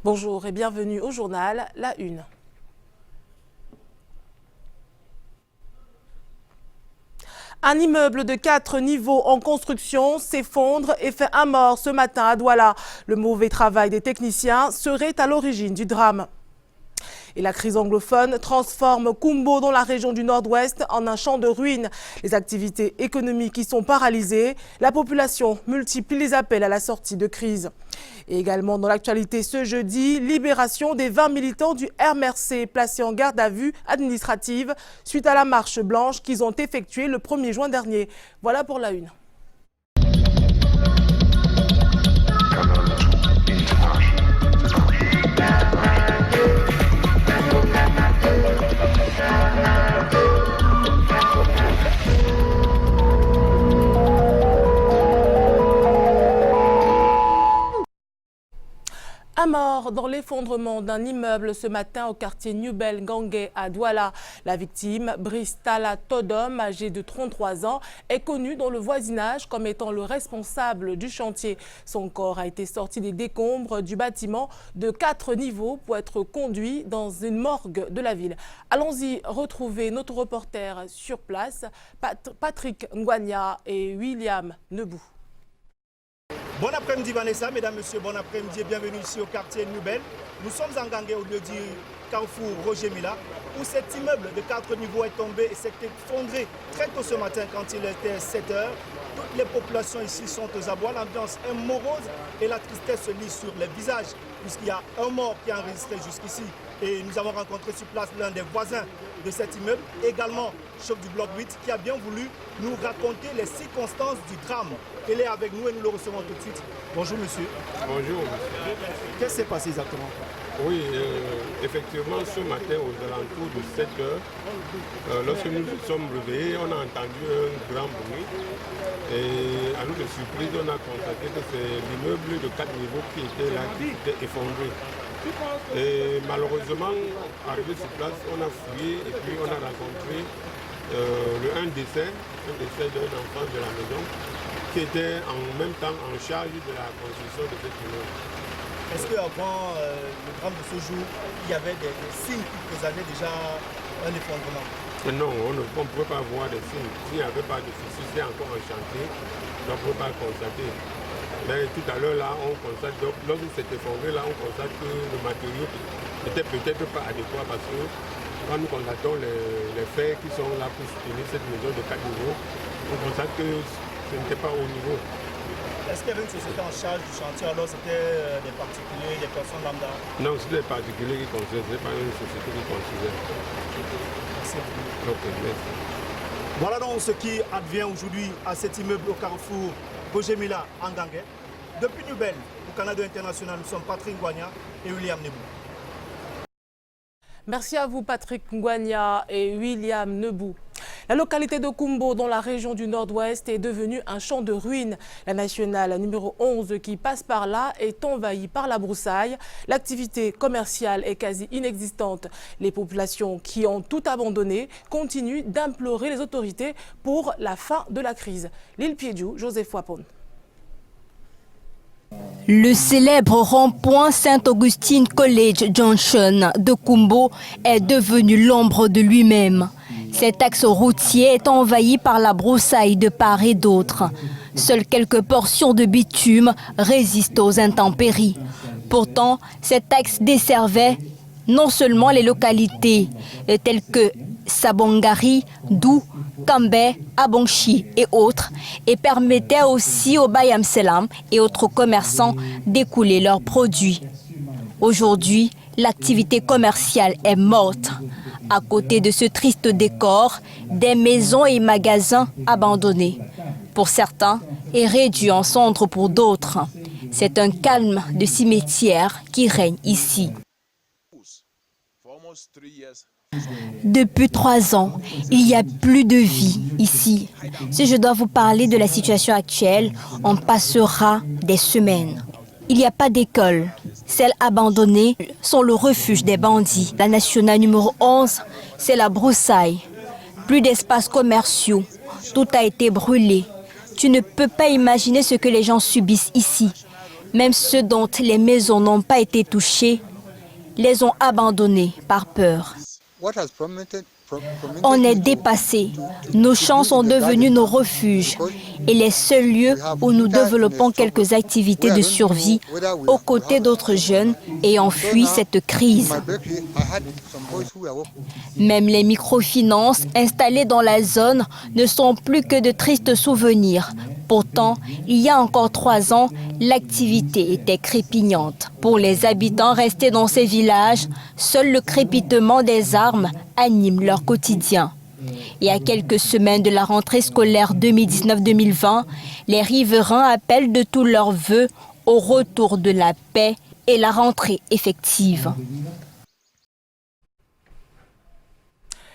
Bonjour et bienvenue au journal La Une. Un immeuble de 4 niveaux en construction s'effondre et fait un mort ce matin à Douala. Le mauvais travail des techniciens serait à l'origine du drame. Et la crise anglophone transforme Kumbo dans la région du Nord-Ouest en un champ de ruines. Les activités économiques y sont paralysées. La population multiplie les appels à la sortie de crise. Et également dans l'actualité ce jeudi, libération des 20 militants du MRC placés en garde à vue administrative suite à la marche blanche qu'ils ont effectuée le 1er juin dernier. Voilà pour La Une. Un mort dans l'effondrement d'un immeuble ce matin au quartier Nubel Gangé à Douala. La victime, Brice Tala Todom, âgé de 33 ans, est connu dans le voisinage comme étant le responsable du chantier. Son corps a été sorti des décombres du bâtiment de 4 niveaux pour être conduit dans une morgue de la ville. Allons-y retrouver notre reporter sur place, Patrick Ngwania et William Nebou. Bon après-midi Vanessa, mesdames, messieurs, bon après-midi et bienvenue ici au quartier Nubel. Nous sommes en Gangé au lieu du Carrefour Roger Mila où cet immeuble de 4 niveaux est tombé et s'est effondré très tôt ce matin quand il était 7 heures. Toutes les populations ici sont aux abois, l'ambiance est morose et la tristesse se lit sur les visages puisqu'il y a un mort qui est enregistré jusqu'ici. Et nous avons rencontré sur place l'un des voisins de cet immeuble, également chef du bloc 8, qui a bien voulu nous raconter les circonstances du drame. Il est avec nous et nous le recevons tout de suite. Bonjour monsieur. Bonjour monsieur. Qu'est-ce qui s'est passé exactement? Oui, effectivement, ce matin aux alentours de 7 heures, lorsque nous nous sommes réveillés, on a entendu un grand bruit. Et à nous de surprise, on a constaté que c'est l'immeuble de 4 niveaux qui était là, qui était effondré. Et malheureusement, arrivé sur place, on a fouillé et puis on a rencontré un décès d'un enfant de la maison qui était en même temps en charge de la construction de cet immeuble. Est-ce qu'avant le drame de ce jour, il y avait des signes qui présentaient déjà un effondrement? Non, on ne pouvait pas voir des signes. S'il n'y avait pas de fissure, c'était encore en chantier, on ne pouvait pas constater. Mais tout à l'heure, là, on constate, donc, lorsque c'est effondré, là, on constate que le matériau n'était peut-être pas adéquat parce que quand nous constatons les fers qui sont là pour soutenir cette maison de 4 niveaux, on constate que ce n'était pas au niveau. Est-ce qu'il y avait une société en charge du chantier? Alors c'était des particuliers, des personnes lambda? Non, c'était des particuliers qui construisaient, ce n'est pas une société qui construisait. Merci. Ok, merci. Voilà donc ce qui advient aujourd'hui à cet immeuble au carrefour Roger Mila en Gangé. Depuis Nubel, au Canada International, nous sommes Patrick Ngwania et William Nebou. Merci à vous Patrick Ngwania et William Nebou. La localité de Kumbo, dans la région du Nord-Ouest, est devenue un champ de ruines. La nationale numéro 11 qui passe par là est envahie par la broussaille. L'activité commerciale est quasi inexistante. Les populations qui ont tout abandonné continuent d'implorer les autorités pour la fin de la crise. L'île Piediou, Joseph Wapon. Le célèbre rond-point Saint-Augustine College Junction de Kumbo est devenu l'ombre de lui-même. Cet axe routier est envahi par la broussaille de part et d'autre. Seules quelques portions de bitume résistent aux intempéries. Pourtant, cet axe desservait non seulement les localités telles que Sabongari, Dou, Kambé, Abonchi et autres, et permettait aussi aux Bayam Selam et autres commerçants d'écouler leurs produits. Aujourd'hui, l'activité commerciale est morte. À côté de ce triste décor, des maisons et magasins abandonnés. Pour certains, et réduits en cendres pour d'autres. C'est un calme de cimetière qui règne ici. Depuis 3 ans, il n'y a plus de vie ici. Si je dois vous parler de la situation actuelle, on passera des semaines. Il n'y a pas d'école. Celles abandonnées sont le refuge des bandits. La nationale numéro 11, c'est la broussaille. Plus d'espaces commerciaux. Tout a été brûlé. Tu ne peux pas imaginer ce que les gens subissent ici. Même ceux dont les maisons n'ont pas été touchées les ont abandonnés par peur. On est dépassés. Nos champs sont devenus nos refuges et les seuls lieux où nous développons quelques activités de survie aux côtés d'autres jeunes ayant fui cette crise. Même les microfinances installées dans la zone ne sont plus que de tristes souvenirs. Pourtant, il y a encore 3 ans, l'activité était crépignante. Pour les habitants restés dans ces villages, seul le crépitement des armes anime leur quotidien. Et à quelques semaines de la rentrée scolaire 2019-2020, les riverains appellent de tous leurs vœux au retour de la paix et la rentrée effective.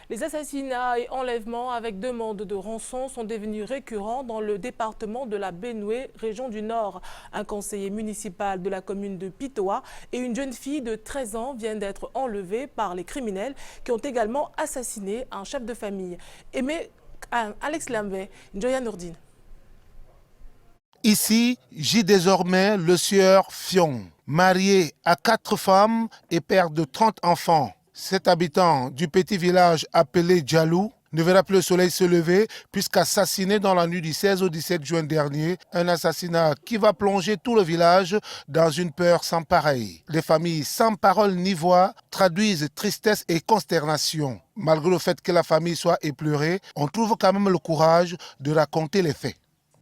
Les assassinats et enlèvements avec demande de rançon sont devenus récurrents dans le département de la Benue, région du Nord. Un conseiller municipal de la commune de Pitoa et une jeune fille de 13 ans viennent d'être enlevés par les criminels qui ont également assassiné un chef de famille. Alex Lambé, Njoya Nourdine. Ici, gît désormais le sieur Fion, marié à 4 femmes et père de 30 enfants. Cet habitant du petit village appelé Djalou ne verra plus le soleil se lever puisqu'assassiné dans la nuit du 16 au 17 juin dernier, un assassinat qui va plonger tout le village dans une peur sans pareil. Les familles sans parole ni voix traduisent tristesse et consternation. Malgré le fait que la famille soit éplorée, on trouve quand même le courage de raconter les faits.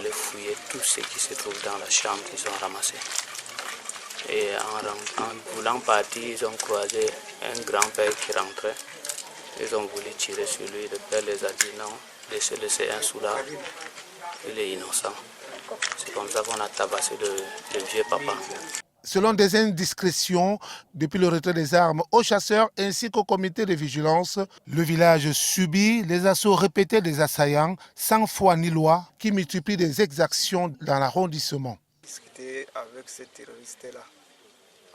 Les fouiller tout ce qui se trouve dans la chambre qu'ils ont ramassé. Et en voulant partir, ils ont croisé un grand-père qui rentrait. Ils ont voulu tirer sur lui. Le père les a dit non, laissez un soulard. Il est innocent. C'est comme ça qu'on a tabassé le vieux papa. Selon des indiscrétions, depuis le retrait des armes aux chasseurs ainsi qu'au comité de vigilance, le village subit les assauts répétés des assaillants sans foi ni loi qui multiplient des exactions dans l'arrondissement. Discuter avec ce terroriste-là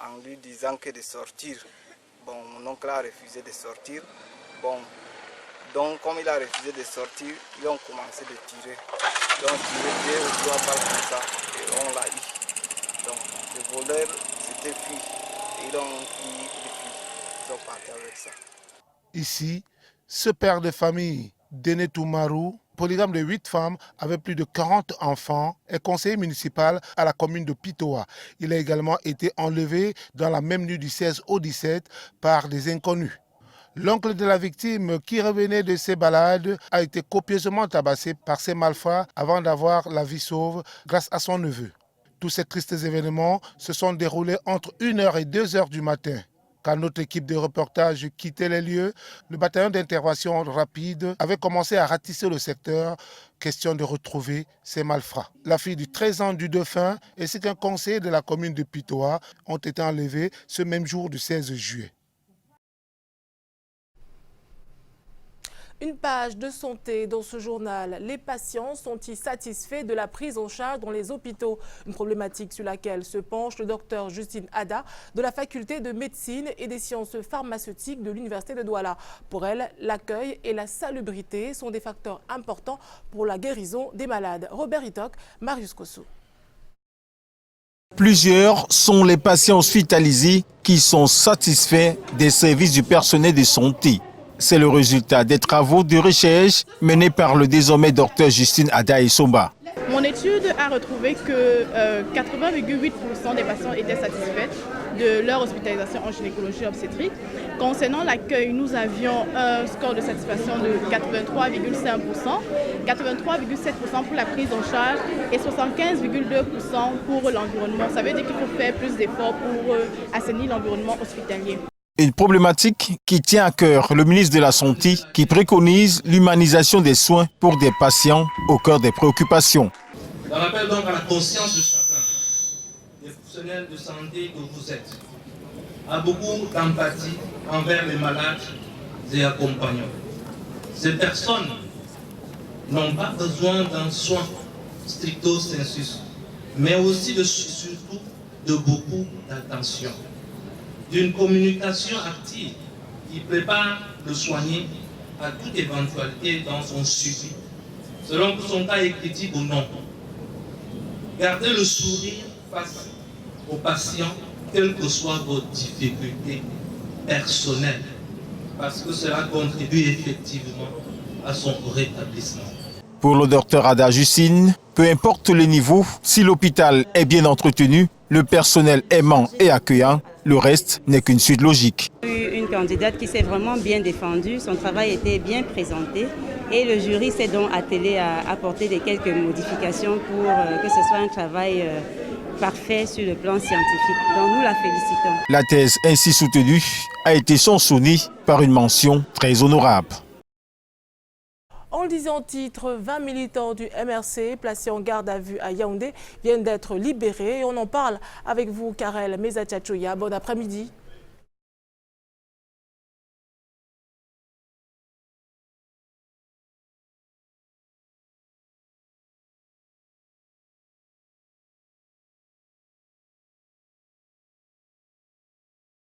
en lui disant que de sortir. Bon, mon oncle a refusé de sortir. Bon, donc comme il a refusé de sortir, ils ont commencé de tirer. Donc tirer 2 ou 3 balles comme ça et on l'a eu. Donc le voleur s'était fui. Ils ont pris les filles. Ils sont partis avec ça. Ici, ce père de famille, Dene Toumarou, polygame de 8 femmes avec plus de 40 enfants, est conseiller municipal à la commune de Pitoa. Il a également été enlevé dans la même nuit du 16 au 17 par des inconnus. L'oncle de la victime, qui revenait de ses balades, a été copieusement tabassé par ses malfrats avant d'avoir la vie sauve grâce à son neveu. Tous ces tristes événements se sont déroulés entre 1h et 2h du matin. Quand notre équipe de reportage quittait les lieux, le bataillon d'intervention rapide avait commencé à ratisser le secteur, question de retrouver ces malfrats. La fille de 13 ans du défunt ainsi qu'un conseiller de la commune de Pitoa ont été enlevés ce même jour du 16 juillet. Une page de santé dans ce journal. Les patients sont-ils satisfaits de la prise en charge dans les hôpitaux? Une problématique sur laquelle se penche le docteur Justine Ada de la faculté de médecine et des sciences pharmaceutiques de l'université de Douala. Pour elle, l'accueil et la salubrité sont des facteurs importants pour la guérison des malades. Robert Itok, Marius Kossou. Plusieurs sont les patients hospitalisés qui sont satisfaits des services du personnel de santé. C'est le résultat des travaux de recherche menés par le désormais docteur Justine Ada Essomba. Mon étude a retrouvé que 80,8% des patients étaient satisfaits de leur hospitalisation en gynécologie obstétrique. Concernant l'accueil, nous avions un score de satisfaction de 83,5%, 83,7% pour la prise en charge et 75,2% pour l'environnement. Ça veut dire qu'il faut faire plus d'efforts pour assainir l'environnement hospitalier. Une problématique qui tient à cœur le ministre de la Santé qui préconise l'humanisation des soins pour des patients au cœur des préoccupations. J'en appelle donc à la conscience de chacun, des professionnels de santé que vous êtes, à beaucoup d'empathie envers les malades et accompagnants. Ces personnes n'ont pas besoin d'un soin stricto sensu, mais aussi surtout de beaucoup d'attention, d'une communication active qui prépare le soigné à toute éventualité dans son suivi, selon que son cas est critique ou non. Garder le sourire face aux patients, quelles que soient vos difficultés personnelles, parce que cela contribue effectivement à son rétablissement. Pour le docteur Ada Justine, peu importe le niveau, si l'hôpital est bien entretenu, le personnel aimant et accueillant, le reste n'est qu'une suite logique. Une candidate qui s'est vraiment bien défendue, son travail était bien présenté et le jury s'est donc attelé à apporter quelques modifications pour que ce soit un travail parfait sur le plan scientifique. Donc nous la félicitons. La thèse ainsi soutenue a été sanctionnée par une mention très honorable. On le disait en titre, 20 militants du MRC placés en garde à vue à Yaoundé viennent d'être libérés. Et on en parle avec vous, Karel Mezachachoya. Bon après-midi.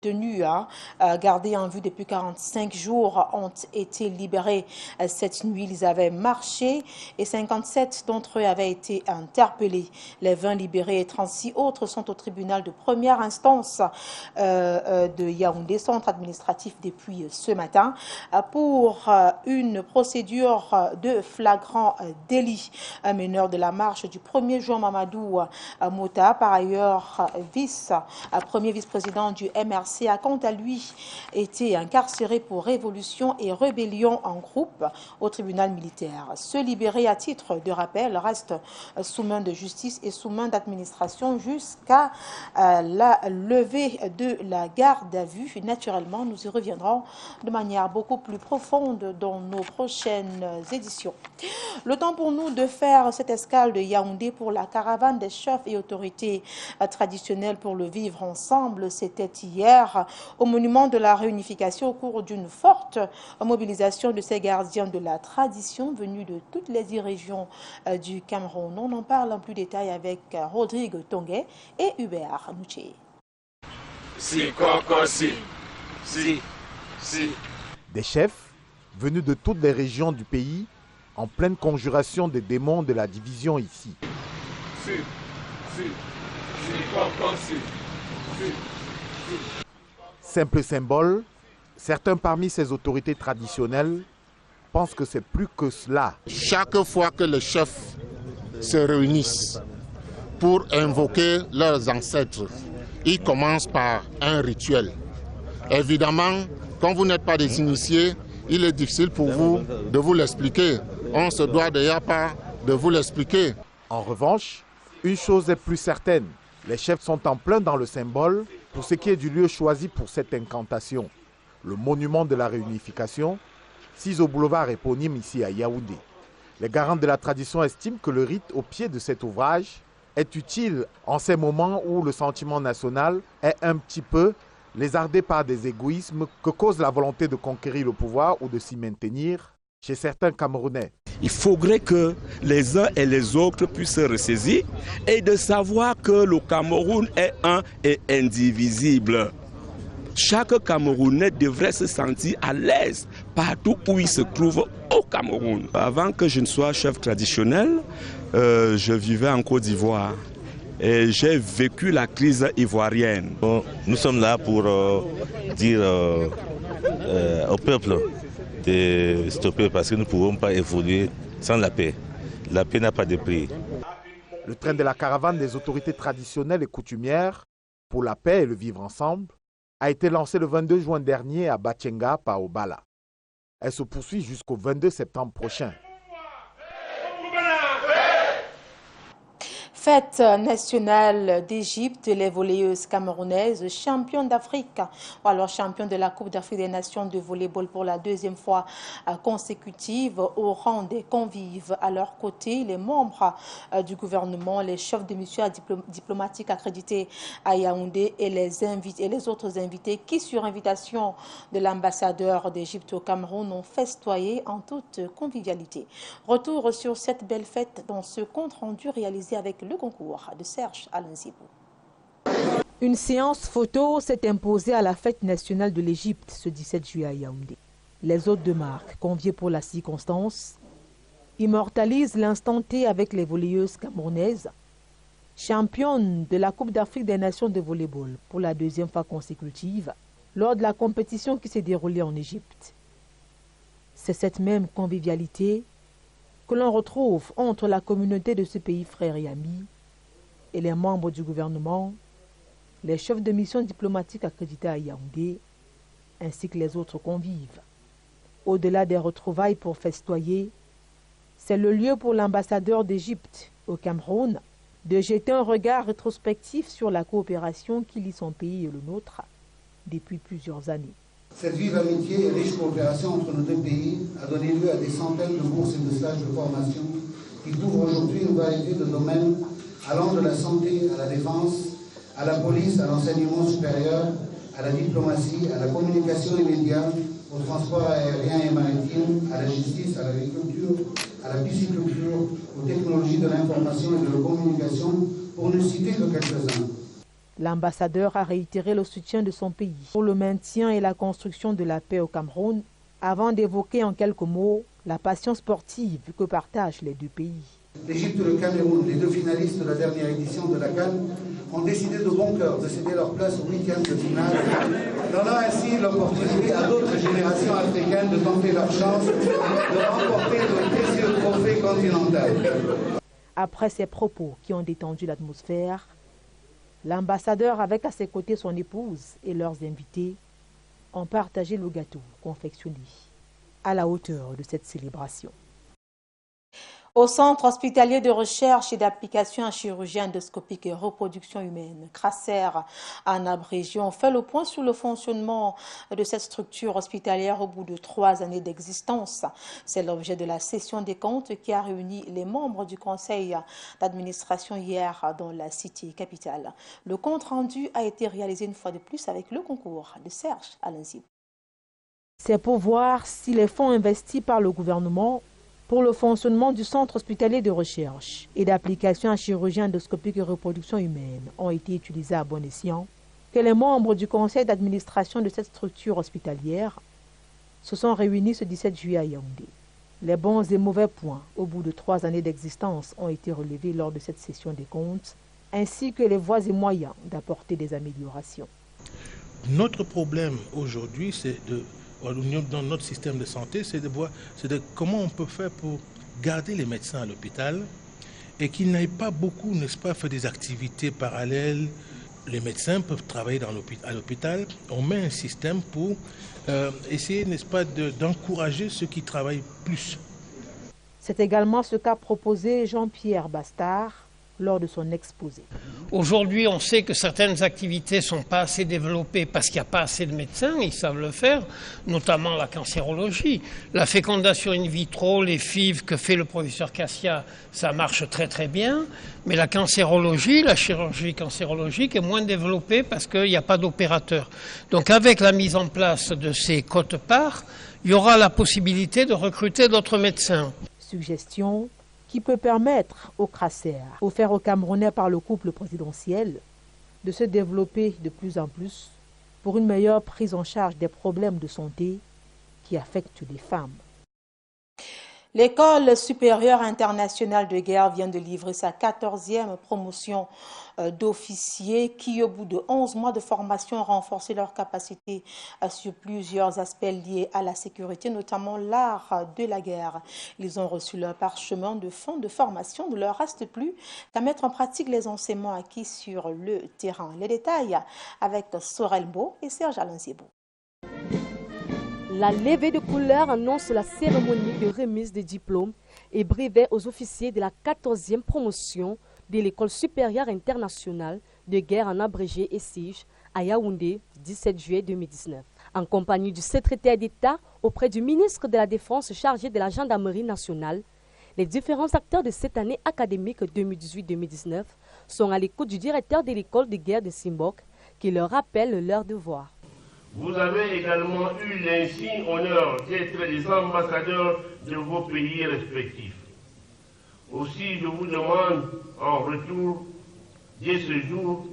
Tenus gardés en vue depuis 45 jours ont été libérés cette nuit. Ils avaient marché et 57 d'entre eux avaient été interpellés. Les 20 libérés et 36 autres sont au tribunal de première instance de Yaoundé, centre administratif depuis ce matin, pour une procédure de flagrant délit. Un meneur de la marche du 1er juin, Mamadou Mota, par ailleurs premier vice-président du MRC, a quant à lui été incarcéré pour révolution et rébellion en groupe au tribunal militaire. Ceux libérés à titre de rappel restent sous main de justice et sous main d'administration jusqu'à la levée de la garde à vue. Naturellement, nous y reviendrons de manière beaucoup plus profonde dans nos prochaines éditions. Le temps pour nous de faire cette escale de Yaoundé pour la caravane des chefs et autorités traditionnelles pour le vivre ensemble. C'était hier au monument de la réunification au cours d'une forte mobilisation de ces gardiens de la tradition venus de toutes les 10 régions du Cameroun. On en parle en plus détail avec Rodrigue Tonguet et Hubert Mouché. Des chefs venus de toutes les régions du pays en pleine conjuration des démons de la division ici. Simple symbole, certains parmi ces autorités traditionnelles pensent que c'est plus que cela. Chaque fois que les chefs se réunissent pour invoquer leurs ancêtres, ils commencent par un rituel. Évidemment, quand vous n'êtes pas des initiés, il est difficile pour vous de vous l'expliquer. On se doit d'ailleurs pas de vous l'expliquer. En revanche, une chose est plus certaine, les chefs sont en plein dans le symbole pour ce qui est du lieu choisi pour cette incantation, le monument de la réunification, 6 au boulevard éponyme ici à Yaoundé. Les garants de la tradition estiment que le rite au pied de cet ouvrage est utile en ces moments où le sentiment national est un petit peu lézardé par des égoïsmes que cause la volonté de conquérir le pouvoir ou de s'y maintenir chez certains Camerounais. Il faudrait que les uns et les autres puissent se ressaisir et de savoir que le Cameroun est un et indivisible. Chaque Camerounais devrait se sentir à l'aise partout où il se trouve au Cameroun. Avant que je ne sois chef traditionnel, je vivais en Côte d'Ivoire et j'ai vécu la crise ivoirienne. Nous sommes là pour dire au peuple de stopper parce que nous ne pouvons pas évoluer sans la paix. La paix n'a pas de prix. Le train de la caravane des autorités traditionnelles et coutumières pour la paix et le vivre ensemble a été lancé le 22 juin dernier à Batchenga par Obala. Elle se poursuit jusqu'au 22 septembre prochain. Fête nationale d'Égypte, les volleyeuses camerounaises championnes d'Afrique, ou alors championnes de la Coupe d'Afrique des Nations de volleyball pour la 2e fois consécutive au rang des convives. À leur côté, les membres du gouvernement, les chefs de missions diplomatiques accrédités à Yaoundé et les autres invités qui, sur invitation de l'ambassadeur d'Égypte au Cameroun, ont festoyé en toute convivialité. Retour sur cette belle fête dans ce compte rendu réalisé avec le concours de Serge Alain-Zibou. Une séance photo s'est imposée à la fête nationale de l'Égypte ce 17 juillet à Yaoundé. Les hôtes de marque, conviés pour la circonstance, immortalisent l'instant T avec les volleyeuses camerounaises championne de la Coupe d'Afrique des Nations de volleyball pour la deuxième fois consécutive lors de la compétition qui s'est déroulée en Égypte. C'est cette même convivialité que l'on retrouve entre la communauté de ce pays frère et ami et les membres du gouvernement, les chefs de mission diplomatique accrédités à Yaoundé, ainsi que les autres convives. Au-delà des retrouvailles pour festoyer, c'est le lieu pour l'ambassadeur d'Égypte au Cameroun de jeter un regard rétrospectif sur la coopération qui lie son pays et le nôtre depuis plusieurs années. Cette vive amitié et riche coopération entre nos deux pays a donné lieu à des centaines de bourses et de stages de formation qui couvrent aujourd'hui une variété de domaines allant de la santé à la défense, à la police, à l'enseignement supérieur, à la diplomatie, à la communication et médias, au transport aérien et maritime, à la justice, à l'agriculture, à la pisciculture, aux technologies de l'information et de la communication, pour ne citer que quelques-uns. L'ambassadeur a réitéré le soutien de son pays pour le maintien et la construction de la paix au Cameroun, avant d'évoquer en quelques mots la passion sportive que partagent les deux pays. L'Égypte et le Cameroun, les deux finalistes de la dernière édition de la CAN, ont décidé de bon cœur de céder leur place au week-end de finale, donnant ainsi l'opportunité à d'autres générations africaines de tenter leur chance de remporter le précieux trophée continental. Après ces propos qui ont détendu l'atmosphère, l'ambassadeur, avec à ses côtés son épouse et leurs invités, ont partagé le gâteau confectionné à la hauteur de cette célébration. Au Centre hospitalier de recherche et d'application en chirurgie endoscopique et reproduction humaine, CRACER en abrégé, on fait le point sur le fonctionnement de cette structure hospitalière au bout de 3 années d'existence. C'est l'objet de la session des comptes qui a réuni les membres du conseil d'administration hier dans la cité capitale. Le compte rendu a été réalisé une fois de plus avec le concours de Serge Alain-Zibou. C'est pour voir si les fonds investis par le gouvernement pour le fonctionnement du centre hospitalier de recherche et d'application en chirurgie endoscopique et reproduction humaine ont été utilisés à bon escient, que les membres du conseil d'administration de cette structure hospitalière se sont réunis ce 17 juillet à Yaoundé. Les bons et mauvais points au bout de 3 années d'existence ont été relevés lors de cette session des comptes, ainsi que les voies et moyens d'apporter des améliorations. Notre problème aujourd'hui, c'est dans notre système de santé, c'est de voir comment on peut faire pour garder les médecins à l'hôpital et qu'ils n'aillent pas beaucoup, n'est-ce pas, faire des activités parallèles. Les médecins peuvent travailler à l'hôpital. On met un système pour essayer, n'est-ce pas, d'encourager ceux qui travaillent plus. C'est également ce qu'a proposé Jean-Pierre Bastard lors de son exposé. Aujourd'hui, on sait que certaines activités ne sont pas assez développées parce qu'il n'y a pas assez de médecins, ils savent le faire, notamment la cancérologie. La fécondation in vitro, les FIV que fait le professeur Cassia, ça marche très très bien, mais la cancérologie, la chirurgie cancérologique est moins développée parce qu'il n'y a pas d'opérateurs. Donc avec la mise en place de ces quotes-parts, il y aura la possibilité de recruter d'autres médecins. Suggestion qui peut permettre au CRACER, offert aux Camerounais par le couple présidentiel, de se développer de plus en plus pour une meilleure prise en charge des problèmes de santé qui affectent les femmes. L'école supérieure internationale de guerre vient de livrer sa 14e promotion d'officiers qui, au bout de 11 mois de formation, ont renforcé leurs capacités sur plusieurs aspects liés à la sécurité, notamment l'art de la guerre. Ils ont reçu leur parchemin de fonds de formation. Il ne leur reste plus qu'à mettre en pratique les enseignements acquis sur le terrain. Les détails avec Sorel Mbo et Serge Alain-Zibou. La levée de couleurs annonce la cérémonie de remise des diplômes et brevets aux officiers de la 14e promotion de l'École supérieure internationale de guerre en abrégé et SIGE à Yaoundé, 17 juillet 2019. En compagnie du secrétaire d'État auprès du ministre de la Défense chargé de la gendarmerie nationale, les différents acteurs de cette année académique 2018-2019 sont à l'écoute du directeur de l'école de guerre de Simbok qui leur rappelle leurs devoirs. Vous avez également eu l'insigne honneur d'être les ambassadeurs de vos pays respectifs. Aussi, je vous demande en retour, dès ce jour,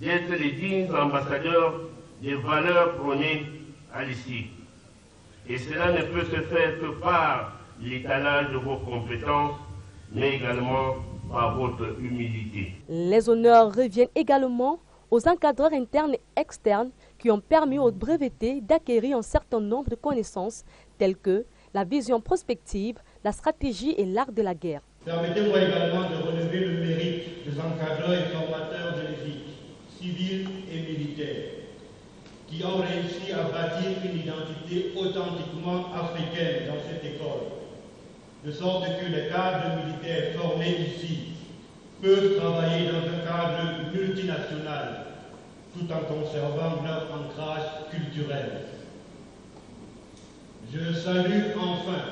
d'être les dignes ambassadeurs des valeurs prônées à l'ICI. Et cela ne peut se faire que par l'étalage de vos compétences, mais également par votre humilité. Les honneurs reviennent également aux encadreurs internes et externes qui ont permis aux brevetés d'acquérir un certain nombre de connaissances telles que la vision prospective, la stratégie et l'art de la guerre. Permettez-moi également de relever le mérite des encadreurs et formateurs de l'élite, civils et militaires, qui ont réussi à bâtir une identité authentiquement africaine dans cette école, de sorte que les cadres militaires formés ici peuvent travailler dans un cadre multinational, tout en conservant leur ancrage culturel. Je salue enfin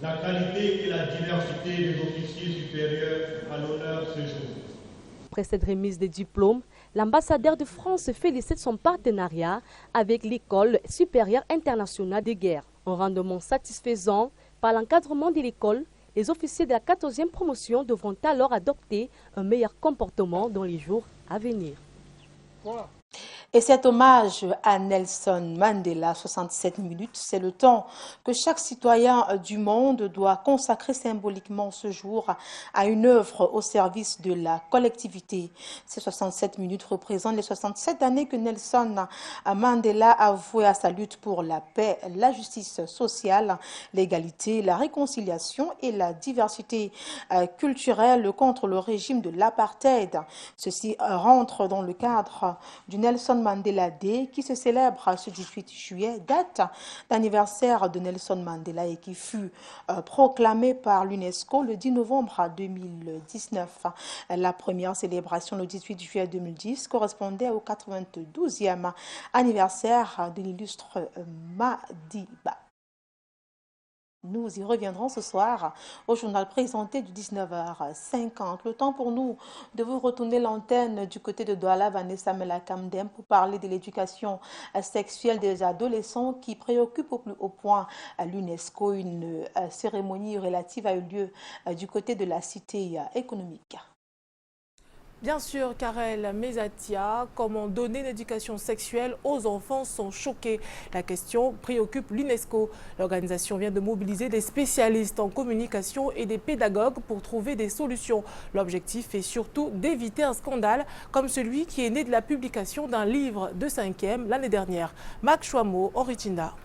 la qualité et la diversité des officiers supérieurs à l'honneur ce jour. Après cette remise des diplômes, l'ambassadeur de France félicite son partenariat avec l'École supérieure internationale de guerre. Un rendement satisfaisant par l'encadrement de l'école, les officiers de la 14e promotion devront alors adopter un meilleur comportement dans les jours à venir. Et cet hommage à Nelson Mandela, 67 minutes, c'est le temps que chaque citoyen du monde doit consacrer symboliquement ce jour à une œuvre au service de la collectivité. Ces 67 minutes représentent les 67 années que Nelson Mandela a voué à sa lutte pour la paix, la justice sociale, l'égalité, la réconciliation et la diversité culturelle contre le régime de l'apartheid. Ceci rentre dans le cadre du Nelson Mandela Day qui se célèbre ce 18 juillet, date d'anniversaire de Nelson Mandela et qui fut proclamé par l'UNESCO le 10 novembre 2019. La première célébration le 18 juillet 2010 correspondait au 92e anniversaire de l'illustre Madiba. Nous y reviendrons ce soir au journal présenté du 19h50. Le temps pour nous de vous retourner l'antenne du côté de Douala, Vanessa Melakamdem, pour parler de l'éducation sexuelle des adolescents qui préoccupe au plus haut point l'UNESCO. Une cérémonie relative a eu lieu du côté de la cité économique. Bien sûr, Karel Mezatia, comment donner une éducation sexuelle aux enfants sont choqués. La question préoccupe l'UNESCO. L'organisation vient de mobiliser des spécialistes en communication et des pédagogues pour trouver des solutions. L'objectif est surtout d'éviter un scandale comme celui qui est né de la publication d'un livre de 5e l'année dernière. Mac Chouamo, Orichinda.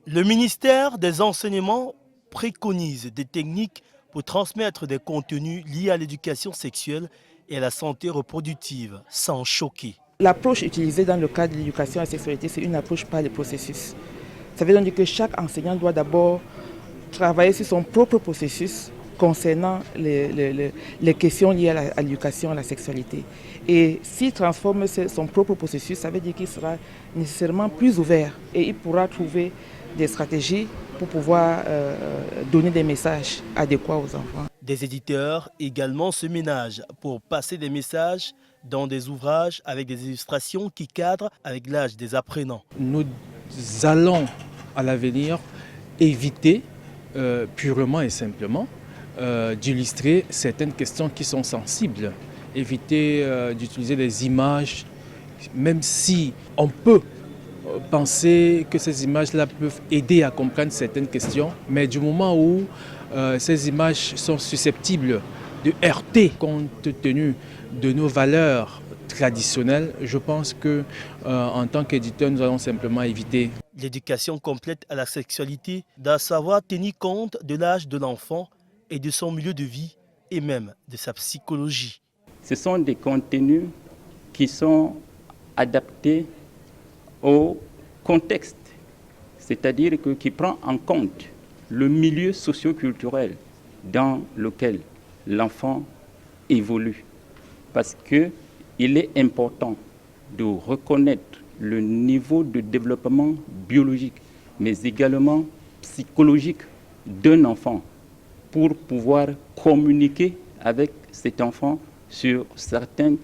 Le ministère des Enseignements préconise des techniques pour transmettre des contenus liés à l'éducation sexuelle et à la santé reproductive sans choquer. L'approche utilisée dans le cadre de l'éducation à la sexualité, c'est une approche par le processus. Ça veut donc dire que chaque enseignant doit d'abord travailler sur son propre processus concernant les questions liées à l'éducation à la sexualité. Et s'il transforme son propre processus, ça veut dire qu'il sera nécessairement plus ouvert et il pourra trouver des stratégies pour pouvoir donner des messages adéquats aux enfants. Des éditeurs également se ménagent pour passer des messages dans des ouvrages avec des illustrations qui cadrent avec l'âge des apprenants. Nous allons à l'avenir éviter purement et simplement d'illustrer certaines questions qui sont sensibles, éviter d'utiliser des images, même si on peut penser que ces images-là peuvent aider à comprendre certaines questions, mais du moment où ces images sont susceptibles de heurter compte tenu de nos valeurs traditionnelles, je pense qu'en tant qu'éditeur, nous allons simplement éviter. L'éducation complète à la sexualité doit savoir tenir compte de l'âge de l'enfant et de son milieu de vie et même de sa psychologie. Ce sont des contenus qui sont adaptés au contexte, c'est-à-dire qui prend en compte le milieu socio-culturel dans lequel l'enfant évolue. Parce qu'il est important de reconnaître le niveau de développement biologique, mais également psychologique d'un enfant pour pouvoir communiquer avec cet enfant sur certaines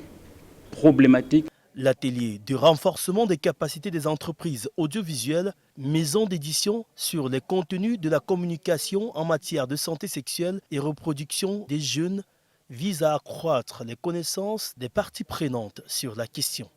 problématiques. L'atelier de renforcement des capacités des entreprises audiovisuelles, maison d'édition sur les contenus de la communication en matière de santé sexuelle et reproduction des jeunes vise à accroître les connaissances des parties prenantes sur la question.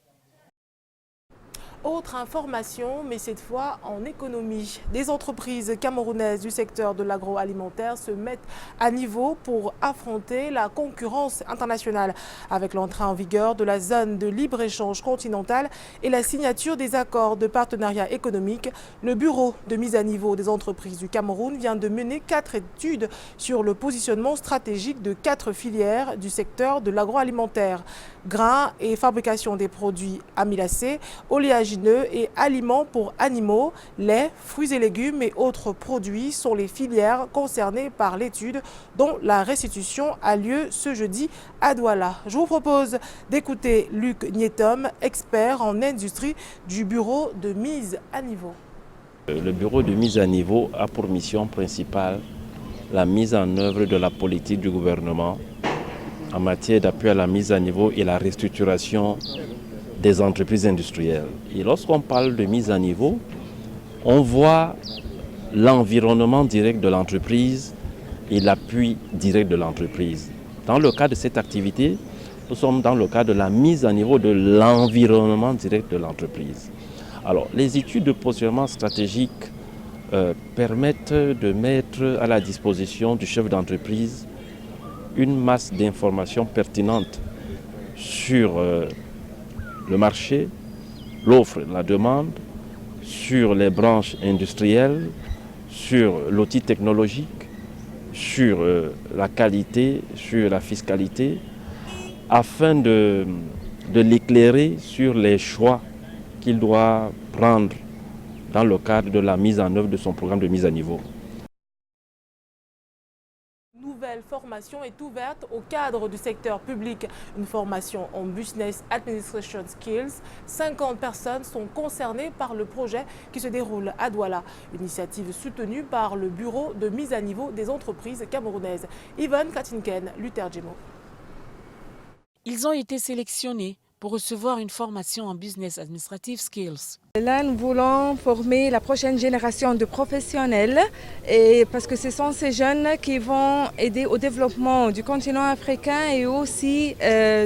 Autre information, mais cette fois en économie. Des entreprises camerounaises du secteur de l'agroalimentaire se mettent à niveau pour affronter la concurrence internationale. Avec l'entrée en vigueur de la zone de libre-échange continentale et la signature des accords de partenariat économique, le Bureau de mise à niveau des entreprises du Cameroun vient de mener 4 études sur le positionnement stratégique de 4 filières du secteur de l'agroalimentaire. Grains et fabrication des produits amylacés, oléagineux et aliments pour animaux, lait, fruits et légumes et autres produits sont les filières concernées par l'étude dont la restitution a lieu ce jeudi à Douala. Je vous propose d'écouter Luc Nietom, expert en industrie du Bureau de mise à niveau. Le Bureau de mise à niveau a pour mission principale la mise en œuvre de la politique du gouvernement en matière d'appui à la mise à niveau et la restructuration des entreprises industrielles. Et lorsqu'on parle de mise à niveau, on voit l'environnement direct de l'entreprise et l'appui direct de l'entreprise. Dans le cadre de cette activité, nous sommes dans le cadre de la mise à niveau de l'environnement direct de l'entreprise. Alors, les études de positionnement stratégique permettent de mettre à la disposition du chef d'entreprise une masse d'informations pertinentes sur le marché, l'offre, la demande, sur les branches industrielles, sur l'outil technologique, sur la qualité, sur la fiscalité, afin de l'éclairer sur les choix qu'il doit prendre dans le cadre de la mise en œuvre de son programme de mise à niveau. Nouvelle formation est ouverte au cadre du secteur public. Une formation en Business Administration Skills. 50 personnes sont concernées par le projet qui se déroule à Douala. Initiative soutenue par le Bureau de mise à niveau des entreprises camerounaises. Yvonne Katinken, Luther Djemo. Ils ont été sélectionnés pour recevoir une formation en Business Administrative Skills. Là, nous voulons former la prochaine génération de professionnels et parce que ce sont ces jeunes qui vont aider au développement du continent africain et aussi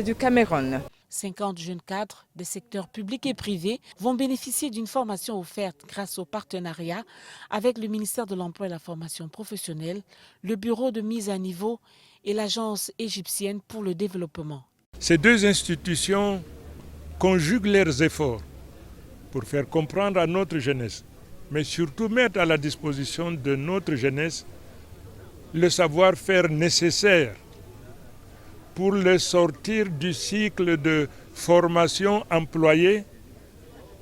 du Cameroun. 50 jeunes cadres des secteurs publics et privés vont bénéficier d'une formation offerte grâce au partenariat avec le ministère de l'Emploi et de la Formation professionnelle, le Bureau de mise à niveau et l'Agence égyptienne pour le développement. Ces deux institutions conjuguent leurs efforts pour faire comprendre à notre jeunesse, mais surtout mettre à la disposition de notre jeunesse le savoir-faire nécessaire pour les sortir du cycle de formation employée,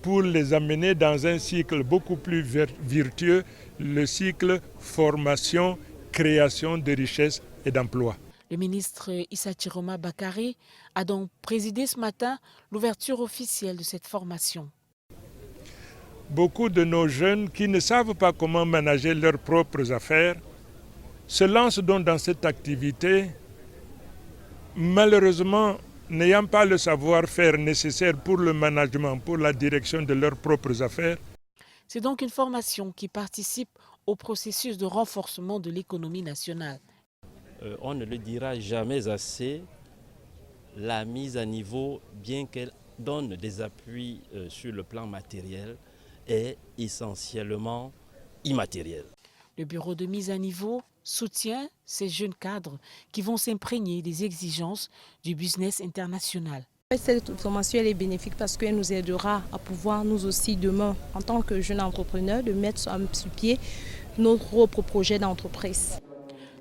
pour les amener dans un cycle beaucoup plus vertueux, le cycle formation, création de richesses et d'emplois. Le ministre Issa Chiroma Bakari a donc présidé ce matin l'ouverture officielle de cette formation. Beaucoup de nos jeunes qui ne savent pas comment manager leurs propres affaires se lancent donc dans cette activité, malheureusement n'ayant pas le savoir-faire nécessaire pour le management, pour la direction de leurs propres affaires. C'est donc une formation qui participe au processus de renforcement de l'économie nationale. On ne le dira jamais assez, la mise à niveau, bien qu'elle donne des appuis sur le plan matériel, est essentiellement immatériel. Le bureau de mise à niveau soutient ces jeunes cadres qui vont s'imprégner des exigences du business international. Cette formation est bénéfique parce qu'elle nous aidera à pouvoir nous aussi demain, en tant que jeunes entrepreneurs, de mettre sur pied nos propres projets d'entreprise.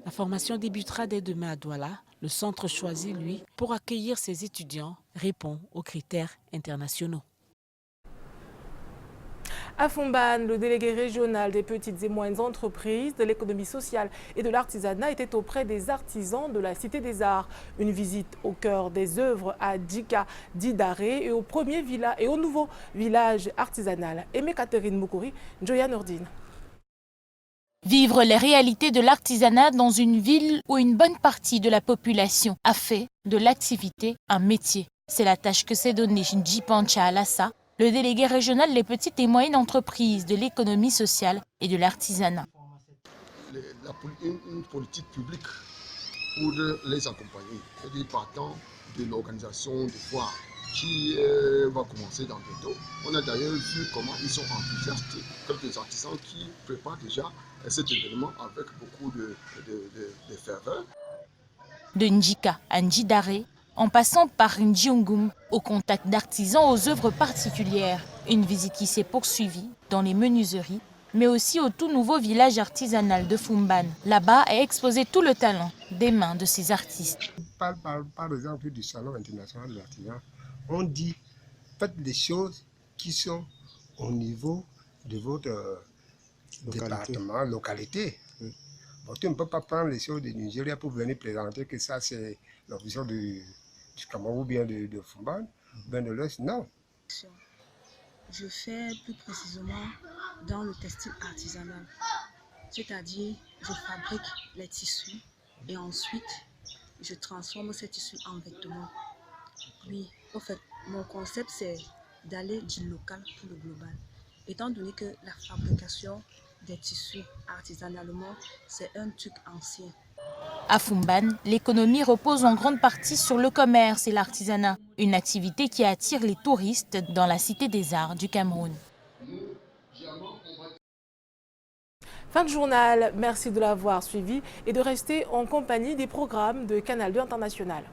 La formation débutera dès demain à Douala. Le centre choisi, lui, pour accueillir ses étudiants, répond aux critères internationaux. À Fombane, le délégué régional des petites et moyennes entreprises, de l'économie sociale et de l'artisanat était auprès des artisans de la Cité des Arts. Une visite au cœur des œuvres à Dika, Didaré et au nouveau village artisanal. Aimé Catherine Moukouri, Joya Nordine. Vivre les réalités de l'artisanat dans une ville où une bonne partie de la population a fait de l'activité un métier. C'est la tâche que s'est donnée Njipancha Alassa, le délégué régional des petites et moyennes entreprises de l'économie sociale et de l'artisanat. Une politique publique pour les accompagner, c'est-à-dire partant de l'organisation de foires qui va commencer dans bientôt. On a d'ailleurs vu comment ils sont enthousiastes, quelques artisans qui préparent déjà cet événement avec beaucoup de ferveur. De Njika à Njidare, en passant par Ndjiongum, au contact d'artisans aux œuvres particulières. Une visite qui s'est poursuivie dans les menuiseries, mais aussi au tout nouveau village artisanal de Fumban. Là-bas est exposé tout le talent des mains de ces artistes. Par exemple du Salon international de l'artisan, on dit faites des choses qui sont au niveau de votre département, localité. Bon, tu ne peux pas prendre les choses du Nigeria pour venir présenter que ça c'est la vision du Cameroun ou bien de Fumban, bien de l'Ouest, non. Je fais plus précisément dans le textile artisanal, c'est-à-dire je fabrique les tissus et ensuite je transforme ces tissus en vêtements. Oui, en fait, mon concept c'est d'aller du local pour le global, étant donné que la fabrication des tissus artisanalement, c'est un truc ancien. À Fumban, l'économie repose en grande partie sur le commerce et l'artisanat, une activité qui attire les touristes dans la Cité des Arts du Cameroun. Fin de journal, merci de l'avoir suivi et de rester en compagnie des programmes de Canal 2 International.